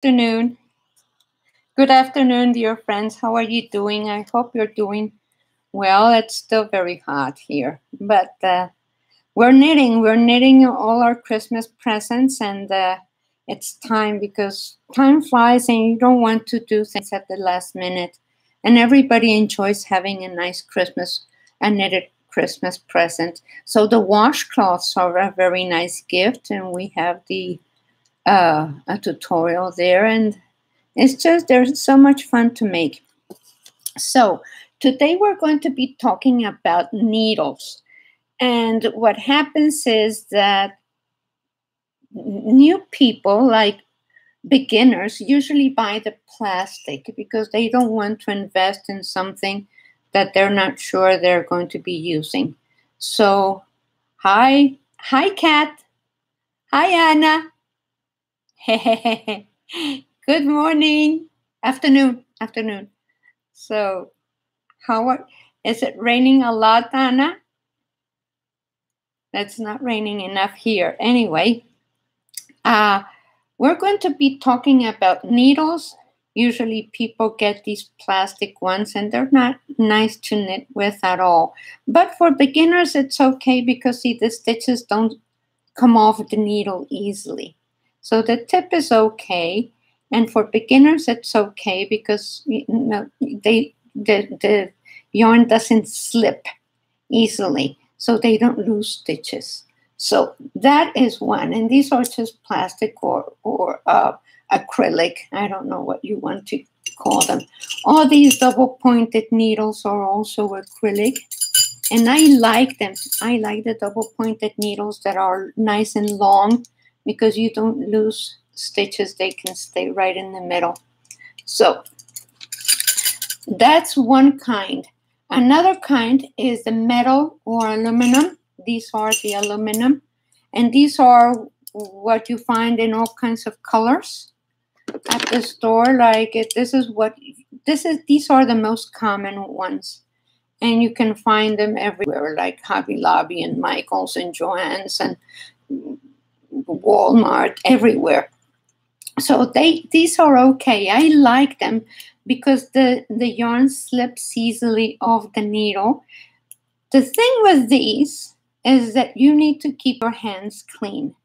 Afternoon. Good afternoon, dear friends. How are you doing? I hope you're doing well. It's still very hot here, but we're knitting. We're knitting all our Christmas presents, and it's time because time flies, and you don't want to do things at the last minute. And everybody enjoys having a nice a knitted Christmas present. So the washcloths are a very nice gift, and we have the a tutorial there, and it's just there's so much fun to make. So today we're going to be talking about needles. And what happens is that new people, like beginners, usually buy the plastic because they don't want to invest in something that they're not sure they're going to be using. So, hi, Kat. Hi, Anna. Good morning. Afternoon. So, is it raining a lot, Anna? It's not raining enough here. Anyway, we're going to be talking about needles. Usually people get these plastic ones and they're not nice to knit with at all. But for beginners, it's okay because see, the stitches don't come off the needle easily. So the tip is okay. And for beginners, it's okay because the yarn doesn't slip easily, so they don't lose stitches. So that is one, and these are just plastic or acrylic. I don't know what you want to call them. All these double-pointed needles are also acrylic, and I like them. I like the double-pointed needles that are nice and long because you don't lose stitches. They can stay right in the middle. So that's one kind. Another kind is the metal or aluminum. These are the aluminum. And these are what you find in all kinds of colors at the store. These are the most common ones. And you can find them everywhere, like Hobby Lobby and Michael's and Joann's and Walmart, everywhere. So these are okay. I like them because the yarn slips easily off the needle. The thing with these is that you need to keep your hands clean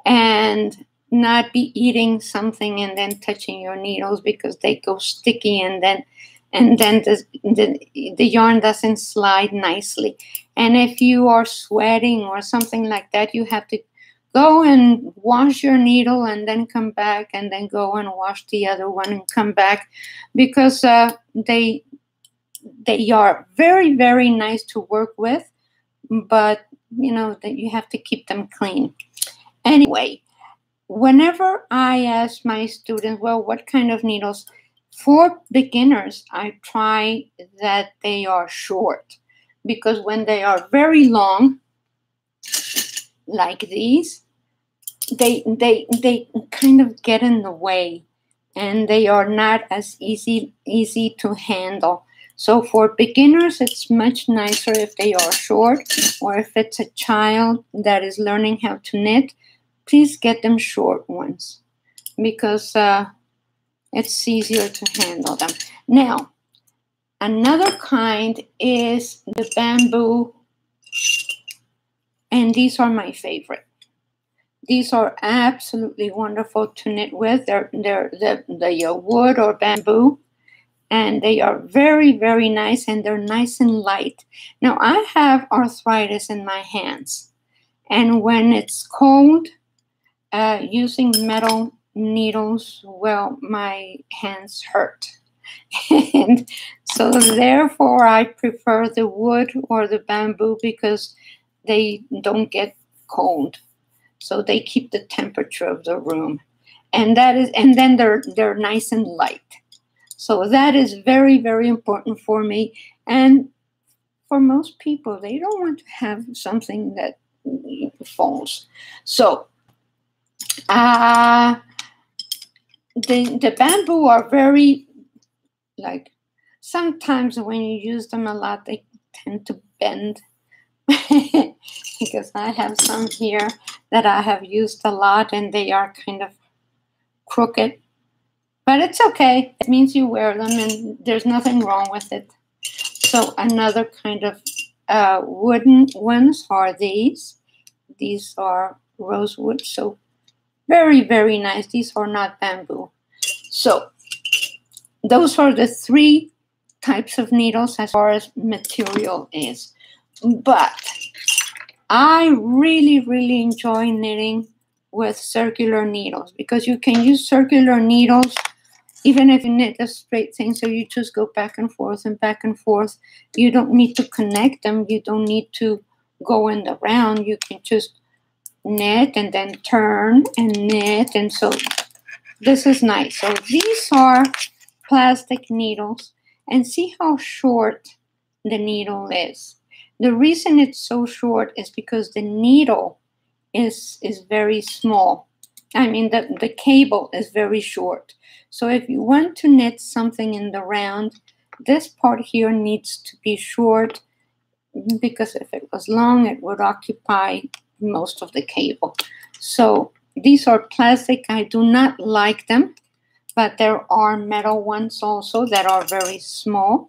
and not be eating something and then touching your needles because they go sticky and then the yarn doesn't slide nicely. And if you are sweating or something like that, you have to go and wash your needle and then come back and then go and wash the other one and come back because they are very, very nice to work with, but that you have to keep them clean. Anyway, whenever I ask my students, well, what kind of needles? For beginners, I try that they are short because when they are very long, like these, they kind of get in the way and they are not as easy to handle. So for beginners, it's much nicer if they are short, or if it's a child that is learning how to knit, please get them short ones because it's easier to handle them. Now, another kind is the bamboo, and these are my favorite. These are absolutely wonderful to knit with. They're the wood or bamboo, and they are very, very nice, and they're nice and light. Now, I have arthritis in my hands, and when it's cold, using metal needles, well, my hands hurt. And so therefore, I prefer the wood or the bamboo because they don't get cold. So they keep the temperature of the room. And then they're nice and light. So that is very, very important for me. And for most people, they don't want to have something that falls. So the bamboo are very, like, sometimes when you use them a lot, they tend to bend. Because I have some here that I have used a lot and they are kind of crooked. But it's okay. It means you wear them and there's nothing wrong with it. So another kind of wooden ones are these. These are rosewood. So very, very nice. These are not bamboo. So those are the three types of needles as far as material is. But I really, really enjoy knitting with circular needles because you can use circular needles even if you knit a straight thing. So you just go back and forth and back and forth. You don't need to connect them. You don't need to go in the round. You can just knit and then turn and knit. And so this is nice. So these are plastic needles. And see how short the needle is. The reason it's so short is because the needle is very small. I mean, the cable is very short. So if you want to knit something in the round, this part here needs to be short because if it was long, it would occupy most of the cable. So these are plastic. I do not like them, but there are metal ones also that are very small.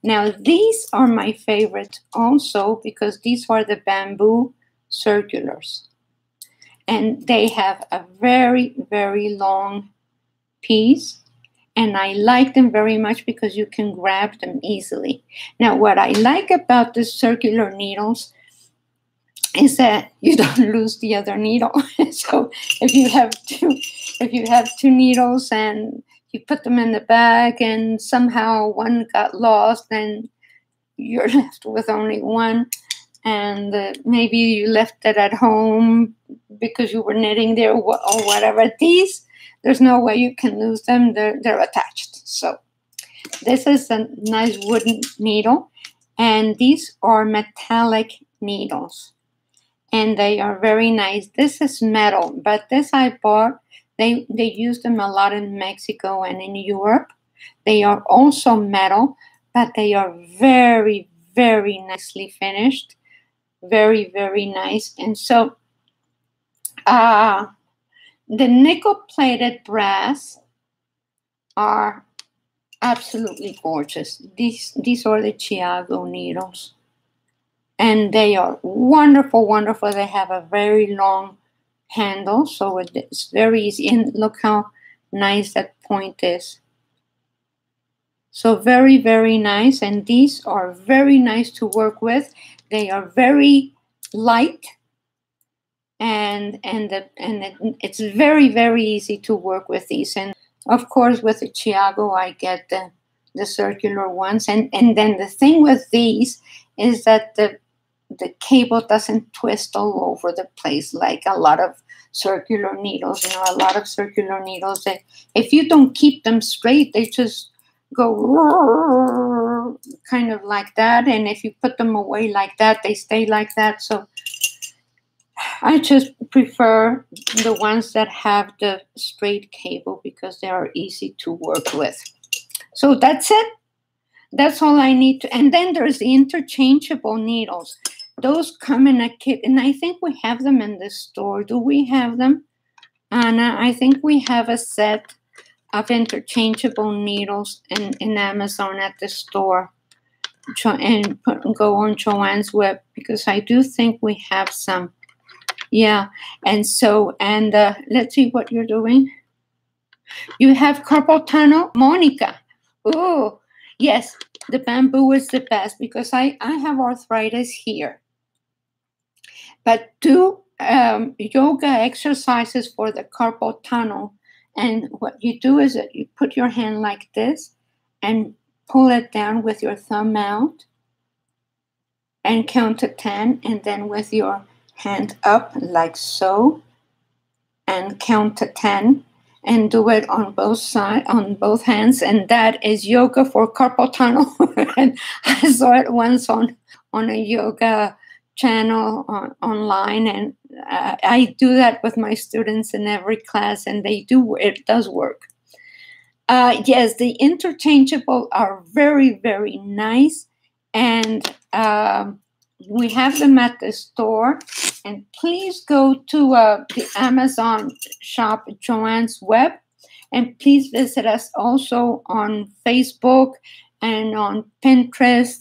Now, these are my favorite also because these are the bamboo circulars. And they have a very, very long piece. And I like them very much because you can grab them easily. Now, what I like about the circular needles is that you don't lose the other needle. So if you have two needles and you put them in the bag and somehow one got lost, then you're left with only one. And maybe you left it at home because you were knitting there or whatever. These, there's no way you can lose them. They're attached. So this is a nice wooden needle. And these are metallic needles. And they are very nice. This is metal, but this I bought. They use them a lot in Mexico and in Europe. They are also metal, but they are very, very nicely finished. Very, very nice. And so the nickel-plated brass are absolutely gorgeous. These are the Chiago needles. And they are wonderful, wonderful. They have a very long handle, so it's very easy. And look how nice that point is. So very, very nice. And these are very nice to work with. They are very light. And it's very, very easy to work with these. And of course, with the Chiago, I get the circular ones. And then the thing with these is that the cable doesn't twist all over the place like a lot of circular needles. You know, a lot of circular needles, if you don't keep them straight, they just go kind of like that. And if you put them away like that, they stay like that. So I just prefer the ones that have the straight cable because they are easy to work with. So that's it. That's all I need to. And then there's the interchangeable needles. Those come in a kit, and I think we have them in the store. Do we have them, Anna? I think we have a set of interchangeable needles in Amazon at the store. And go on Joanne's web because I do think we have some. Yeah, and so, and let's see what you're doing. You have carpal tunnel, Monica. Oh, yes, the bamboo is the best because I have arthritis here. But do yoga exercises for the carpal tunnel. And what you do is that you put your hand like this and pull it down with your thumb out and count to 10. And then with your hand up like so and count to 10 and do it on both sides, on both hands. And that is yoga for carpal tunnel. And I saw it once on a yoga channel online, and I do that with my students in every class, and it does work. Yes, the interchangeable are very, very nice, and we have them at the store. And please go to the Amazon shop, Joanne's web, And please visit us also on Facebook and on Pinterest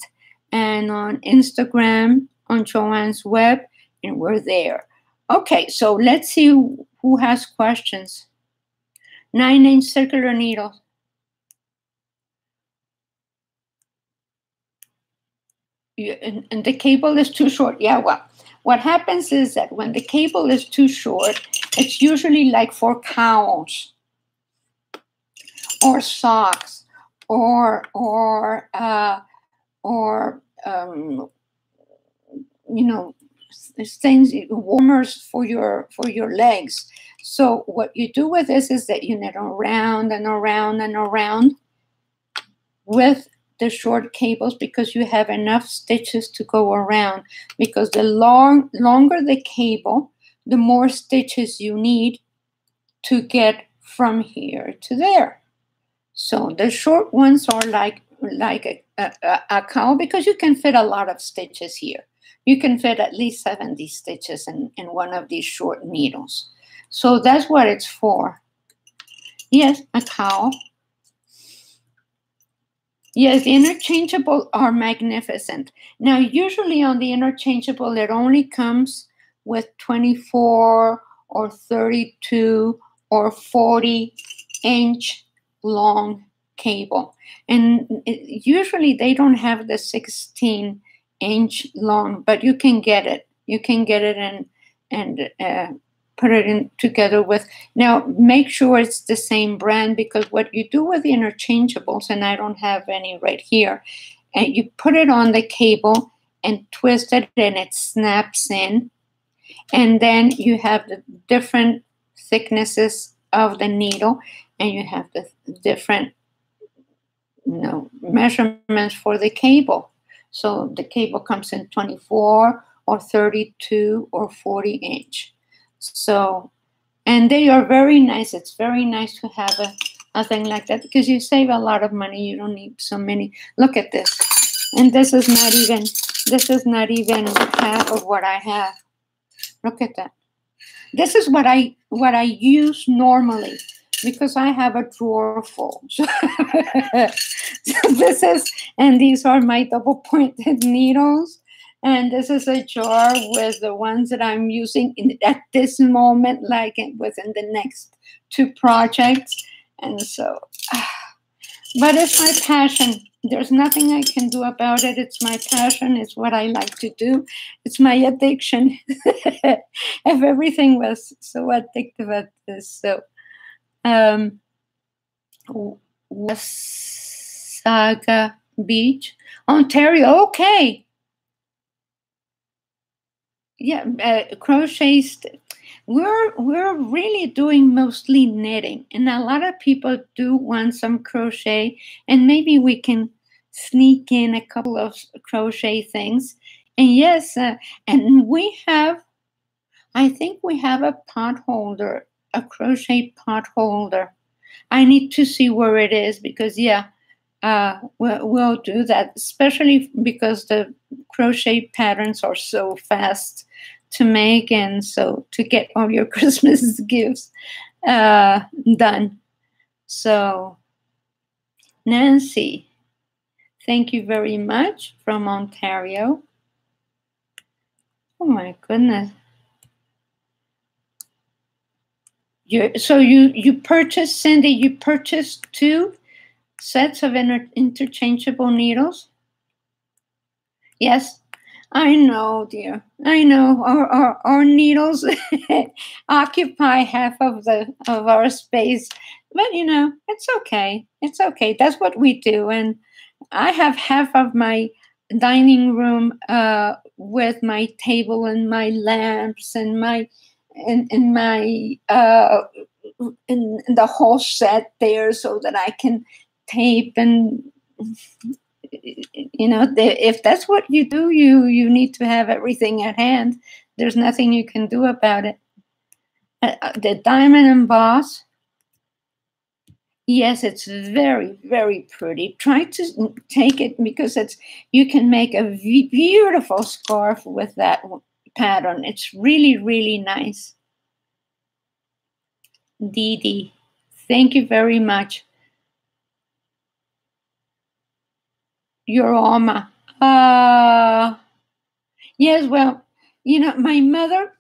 and on Instagram, on Joanne's web, and we're there. Okay, so let's see who has questions. 9-inch circular needle. And the cable is too short. Yeah, well, what happens is that when the cable is too short, it's usually like for cows or socks or you know, things, warmers for your legs. So what you do with this is that you knit around and around and around with the short cables, because you have enough stitches to go around, because the longer the cable, the more stitches you need to get from here to there. So the short ones are like a cow, because you can fit a lot of stitches here. You can fit at least 70 stitches in one of these short needles. So that's what it's for. Yes, a cow. Yes, the interchangeable are magnificent. Now, usually on the interchangeable, it only comes with 24 or 32 or 40-inch long cable. And usually they don't have the 16-inch long, but you can get it. You can get it and put it in together with. Now, make sure it's the same brand, because what you do with the interchangeables, and I don't have any right here, and you put it on the cable and twist it, and it snaps in. And then you have the different thicknesses of the needle, and you have the different measurements for the cable. So the cable comes in 24 or 32 or 40-inch. So, and they are very nice. It's very nice to have a thing like that, because you save a lot of money. You don't need so many. Look at this. And this is not even half of what I have. Look at that. This is what I use normally, because I have a drawer full. So this is, and these are my double pointed needles. And this is a jar with the ones that I'm using at this moment, like within the next 2 projects. And so, but it's my passion. There's nothing I can do about it. It's my passion. It's what I like to do. It's my addiction. If everything was so addictive at this. So, Wasaga Beach, Ontario. Okay. Yeah, crochets. We're really doing mostly knitting, and a lot of people do want some crochet, and maybe we can sneak in a couple of crochet things. And yes, and I think we have a pot holder, a crochet pot holder. I need to see where it is, because we'll do that, especially because the crochet patterns are so fast to make, and so to get all your Christmas gifts done. So, Nancy, thank you very much from Ontario. Oh my goodness. You purchased, Cindy, you purchased 2 sets of interchangeable needles? Yes, I know, dear. I know our needles occupy half of our space, but it's okay. It's okay. That's what we do. And I have half of my dining room with my table and my lamps and my and my in the whole set there, so that I can tape and if that's what you do, you need to have everything at hand. There's nothing you can do about it. The diamond emboss, yes, it's very, very pretty. Try to take it, because you can make a beautiful scarf with that pattern. It's really, really nice. Dee Dee, Thank you very much. Your Oma. Yes, well, my mother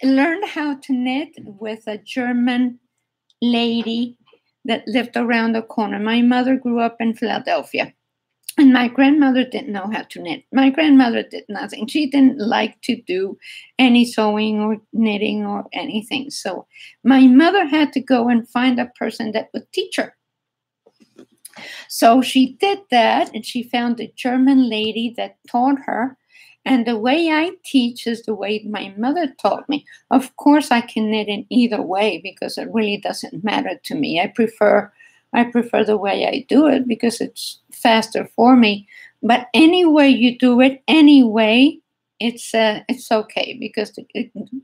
learned how to knit with a German lady that lived around the corner. My mother grew up in Philadelphia. And my grandmother didn't know how to knit. My grandmother did nothing. She didn't like to do any sewing or knitting or anything. So my mother had to go and find a person that would teach her. So she did that, and she found a German lady that taught her. And the way I teach is the way my mother taught me. Of course, I can knit in either way because it really doesn't matter to me. I prefer the way I do it because it's faster for me. But any way you do it, anyway, it's okay because the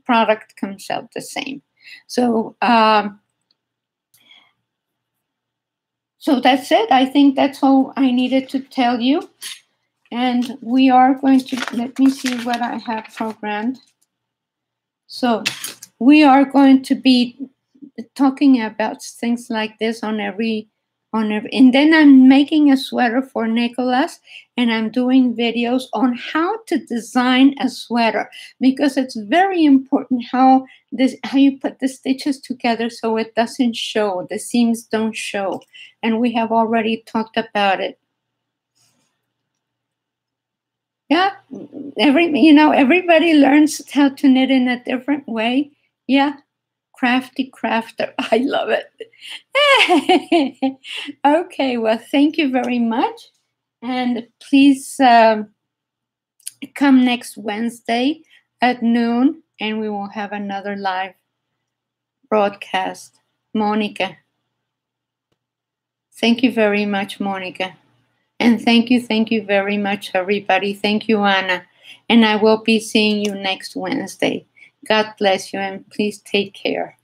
product comes out the same. So so that's it. I think that's all I needed to tell you. And we are going to, let me see what I have programmed. So we are going to be talking about things like this on every, and then I'm making a sweater for Nicholas, and I'm doing videos on how to design a sweater because it's very important how you put the stitches together so it doesn't show, the seams don't show, and we have already talked about it. Yeah, everybody learns how to knit in a different way. Yeah, crafty crafter. I love it. Okay, well, thank you very much. And please come next Wednesday at noon, and we will have another live broadcast. Monica. Thank you very much, Monica. And thank you very much, everybody. Thank you, Anna. And I will be seeing you next Wednesday. God bless you, and please take care.